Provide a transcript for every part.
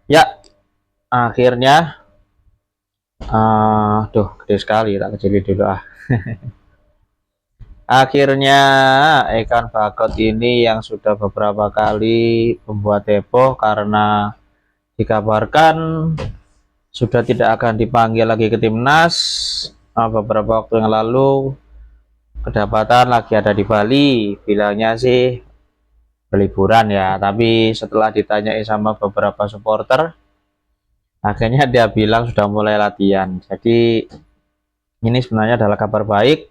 Ya, akhirnya, duh, gede sekali, tak kecilin dulu ah. Akhirnya Ekan Bagot ini yang sudah beberapa kali membuat heboh karena dikabarkan sudah tidak akan dipanggil lagi ke timnas. Beberapa waktu yang lalu kedapatan lagi ada di Bali, bilangnya sih berliburan ya. Tapi setelah ditanyai sama beberapa supporter, akhirnya dia bilang sudah mulai latihan. Jadi ini sebenarnya adalah kabar baik.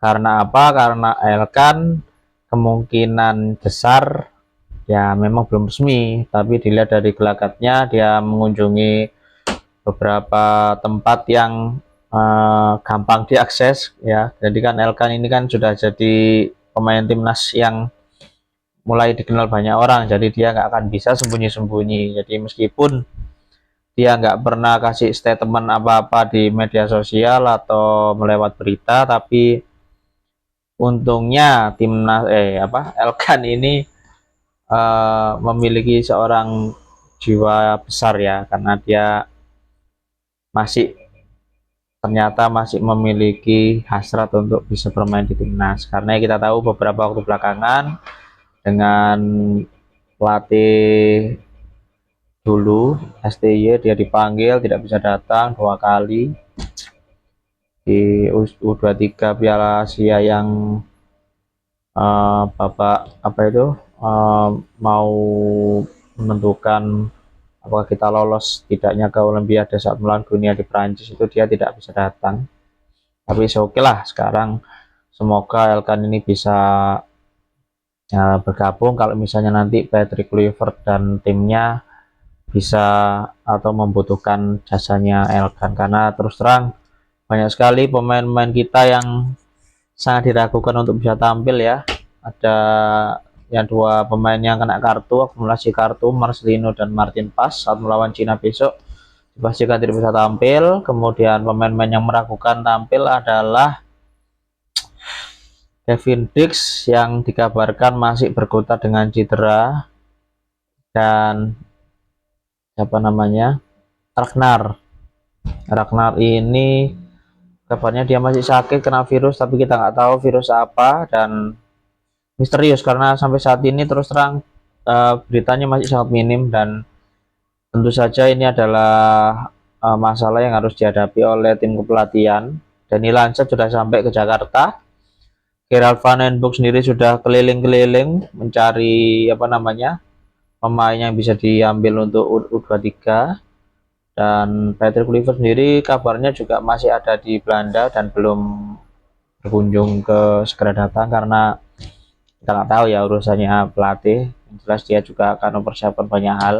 Karena apa? Karena Elkan kemungkinan besar ya memang belum resmi, tapi dilihat dari gelagatnya dia mengunjungi beberapa tempat yang gampang diakses ya. Jadi kan Elkan ini kan sudah jadi pemain timnas yang mulai dikenal banyak orang, jadi dia nggak akan bisa sembunyi-sembunyi. Jadi meskipun dia nggak pernah kasih statement apa-apa di media sosial atau melewat berita, tapi untungnya timnas Elkan ini memiliki seorang jiwa besar ya, karena dia masih ternyata masih memiliki hasrat untuk bisa bermain di timnas. Karena kita tahu beberapa waktu belakangan dengan pelatih dulu STY dia dipanggil tidak bisa datang 2 kali di U23 Piala Asia yang Bapak apa itu mau menentukan apakah kita lolos tidaknya ke Olimpiade saat melawan dunia di Prancis, itu dia tidak bisa datang. Tapi oke lah, sekarang semoga Elkan ini bisa bergabung kalau misalnya nanti Patrick Kluivert dan timnya bisa atau membutuhkan jasanya Elkan, karena terus terang banyak sekali pemain-pemain kita yang sangat diragukan untuk bisa tampil ya. Ada yang 2 pemain yang kena kartu, akumulasi kartu, Marcelino dan Martin Pas saat melawan Cina besok dipastikan tidak bisa tampil. Kemudian pemain-pemain yang meragukan tampil adalah Kevin Dix yang dikabarkan masih berkutat dengan cedera, dan siapa namanya, Ragnar. Ragnar ini kabarnya dia masih sakit kena virus, tapi kita nggak tahu virus apa, dan misterius karena sampai saat ini terus terang beritanya masih sangat minim. Dan tentu saja ini adalah masalah yang harus dihadapi oleh tim kepelatihan. Dani Lancet sudah sampai ke Jakarta, Gerald Van den Boek sendiri sudah keliling-keliling mencari apa namanya pemain yang bisa diambil untuk U23, dan Patrick Kluivert sendiri kabarnya juga masih ada di Belanda dan belum berkunjung ke segera datang karena kita nggak tahu ya urusannya pelatih. Yang jelas dia juga akan mempersiapkan banyak hal.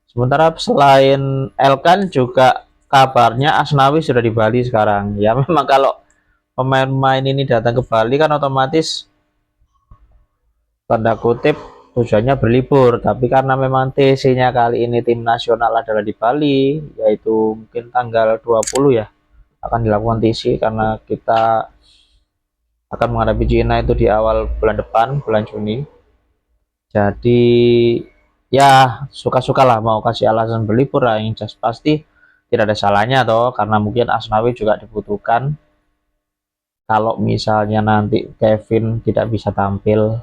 Sementara selain Elkan juga kabarnya Asnawi sudah di Bali sekarang. Ya memang kalau pemain-pemain ini datang ke Bali kan otomatis tanda kutip tujuannya berlibur, tapi karena memang TC-nya kali ini tim nasional adalah di Bali, yaitu mungkin tanggal 20 ya akan dilakukan TC, karena kita akan menghadapi Cina itu di awal bulan depan, bulan Juni. Jadi ya suka-suka lah mau kasih alasan berlibur lah, yang jelas pasti tidak ada salahnya toh, karena mungkin Asnawi juga dibutuhkan kalau misalnya nanti Kevin tidak bisa tampil.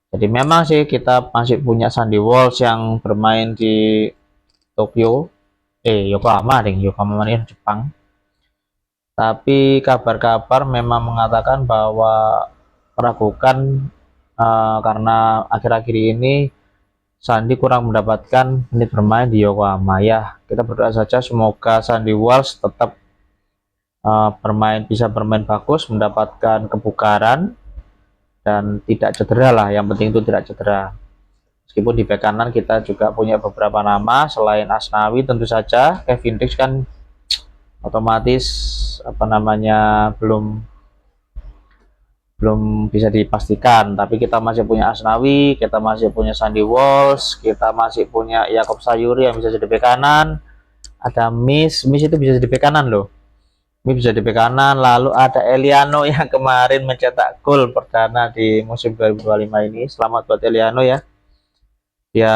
Jadi memang sih kita masih punya Sandy Walsh yang bermain di Tokyo, Yokohama ding, Yokohama ini Jepang. Tapi kabar-kabar memang mengatakan bahwa meragukan karena akhir-akhir ini Sandy kurang mendapatkan menit bermain di Yokohama ya. Kita berdoa saja semoga Sandy Walsh tetap bisa bermain bagus, mendapatkan kebugaran dan tidak cedera lah. Yang penting itu tidak cedera. Meskipun di bek kanan kita juga punya beberapa nama selain Asnawi, tentu saja Kevin Dix kan otomatis apa namanya belum belum bisa dipastikan, tapi kita masih punya Asnawi, kita masih punya Sandy Walsh, kita masih punya Yakob Sayuri yang bisa jadi bek kanan, ada Miss itu bisa jadi bek kanan loh. Miss bisa di bek kanan, lalu ada Eliano yang kemarin mencetak gol perdana di musim 2025 ini. Selamat buat Eliano ya. dia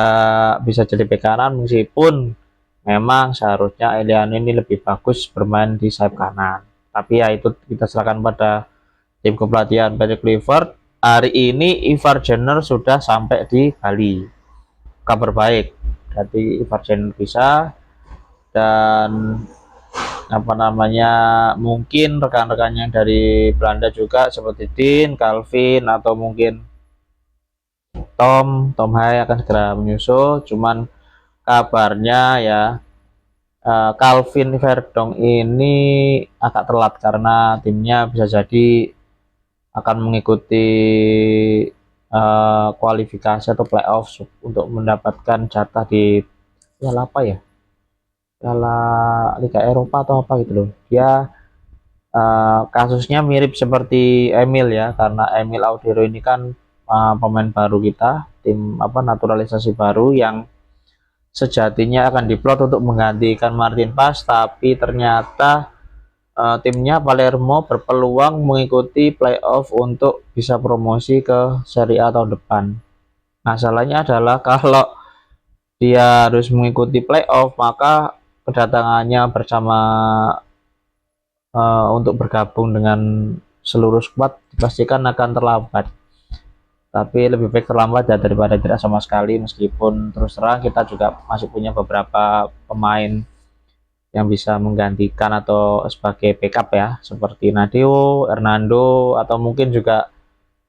bisa jadi bek kanan, meskipun memang seharusnya Eliano ini lebih bagus bermain di sayap kanan. Tapi ya itu kita serahkan pada tim kepelatihan Patrick Kluivert. Hari ini Ivar Jenner sudah sampai di Bali. Kabar baik, berarti Ivar Jenner bisa, dan apa namanya, mungkin rekan-rekan yang dari Belanda juga seperti Dean, Calvin, atau mungkin Tom Hai akan segera menyusul. Cuman kabarnya ya, Calvin Verdong ini agak telat karena timnya bisa jadi akan mengikuti kualifikasi atau playoff untuk mendapatkan jatah di piala apa ya, piala Liga Eropa atau apa gitu loh. Dia kasusnya mirip seperti Emil ya, karena Emil Audero ini kan pemain baru kita, tim apa naturalisasi baru yang sejatinya akan diplot untuk menggantikan Martin Paes, tapi ternyata timnya Palermo berpeluang mengikuti playoff untuk bisa promosi ke Serie A tahun depan. Masalahnya adalah kalau dia harus mengikuti playoff, maka kedatangannya bersama untuk bergabung dengan seluruh squad dipastikan akan terlambat. Tapi lebih baik terlambat ya daripada tidak sama sekali, meskipun terus terang kita juga masih punya beberapa pemain yang bisa menggantikan atau sebagai backup ya, seperti Nadeo, Hernando, atau mungkin juga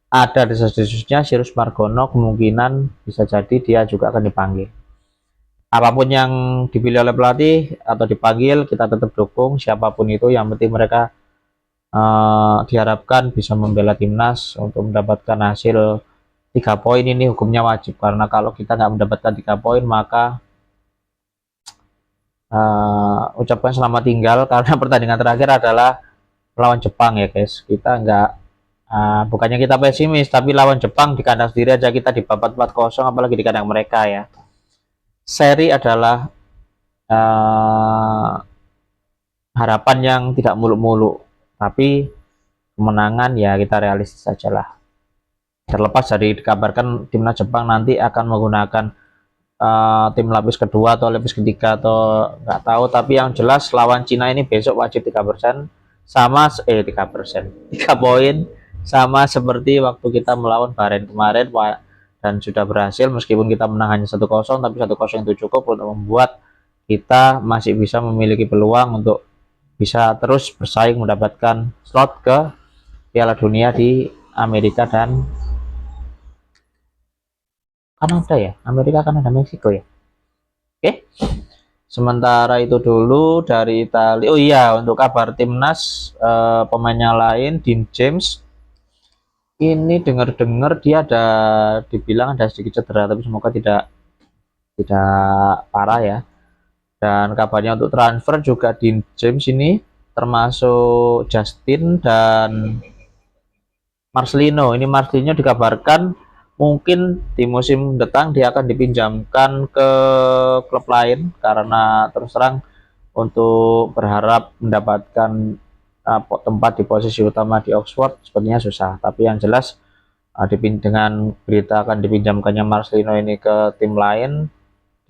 ada desas-desusnya Sirus Margono, kemungkinan bisa jadi dia juga akan dipanggil. Apapun yang dipilih oleh pelatih atau dipanggil, kita tetap dukung siapapun itu, yang penting mereka diharapkan bisa membela timnas untuk mendapatkan hasil 3 poin. Ini hukumnya wajib, karena kalau kita nggak mendapatkan 3 poin maka ucapkan selamat tinggal, karena pertandingan terakhir adalah lawan Jepang ya guys. Kita nggak bukannya kita pesimis, tapi lawan Jepang di kandang sendiri aja kita dibabat 4-0, apalagi di kandang mereka ya. Seri adalah harapan yang tidak muluk-muluk, tapi kemenangan ya kita realistis saja lah. Terlepas dari dikabarkan timnas Jepang nanti akan menggunakan tim lapis kedua atau lapis ketiga atau nggak tahu, tapi yang jelas lawan Cina ini besok wajib 3%, sama 3 poin, sama seperti waktu kita melawan Bahrain kemarin, dan sudah berhasil. Meskipun kita menang hanya 1-0, tapi 1-0 itu cukup untuk membuat kita masih bisa memiliki peluang untuk bisa terus bersaing mendapatkan slot ke Piala Dunia di Amerika dan Kanada ya, Amerika, Kanada, Meksiko ya. Oke, sementara itu dulu dari Italia. Oh iya, untuk kabar timnas, pemainnya lain, Dean James ini dengar-dengar dia ada, dibilang ada sedikit cedera, tapi semoga tidak parah ya. Dan kabarnya untuk transfer juga Dean James ini termasuk Justin dan Marcelino. Ini Marcelino dikabarkan mungkin di musim datang dia akan dipinjamkan ke klub lain, karena terus terang untuk berharap mendapatkan tempat di posisi utama di Oxford sepertinya susah. Tapi yang jelas dengan berita akan dipinjamkannya Marcelino ini ke tim lain,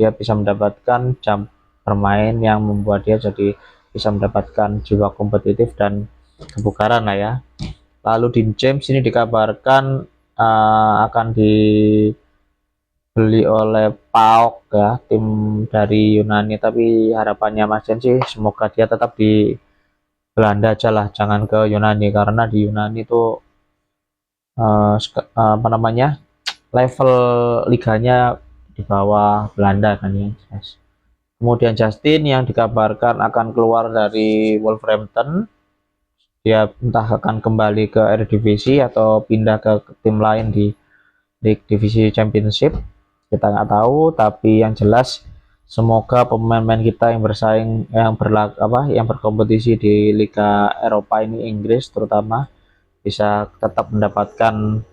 dia bisa mendapatkan jam bermain yang membuat dia jadi bisa mendapatkan jiwa kompetitif dan kebugaran lah ya. Lalu Dean James ini dikabarkan akan dibeli oleh PAOK ya, tim dari Yunani. Tapi harapannya Mas Jen sih semoga dia tetap di Belanda aja lah, jangan ke Yunani, karena di Yunani itu apa namanya, level liganya di bawah Belanda kan ya. Kemudian Justin yang dikabarkan akan keluar dari Wolverhampton, dia entah akan kembali ke Eredivisie atau pindah ke tim lain di divisi Championship, kita nggak tahu. Tapi yang jelas semoga pemain-pemain kita yang bersaing, yang berkompetisi di Liga Eropa ini, Inggris terutama, bisa tetap mendapatkan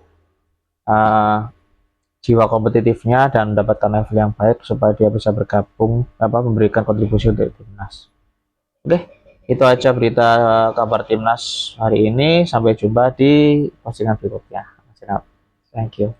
jiwa kompetitifnya dan mendapatkan level yang baik supaya dia bisa bergabung, memberikan kontribusi untuk timnas. Oke, itu aja berita kabar timnas hari ini. Sampai jumpa di postingan berikutnya. Thank you.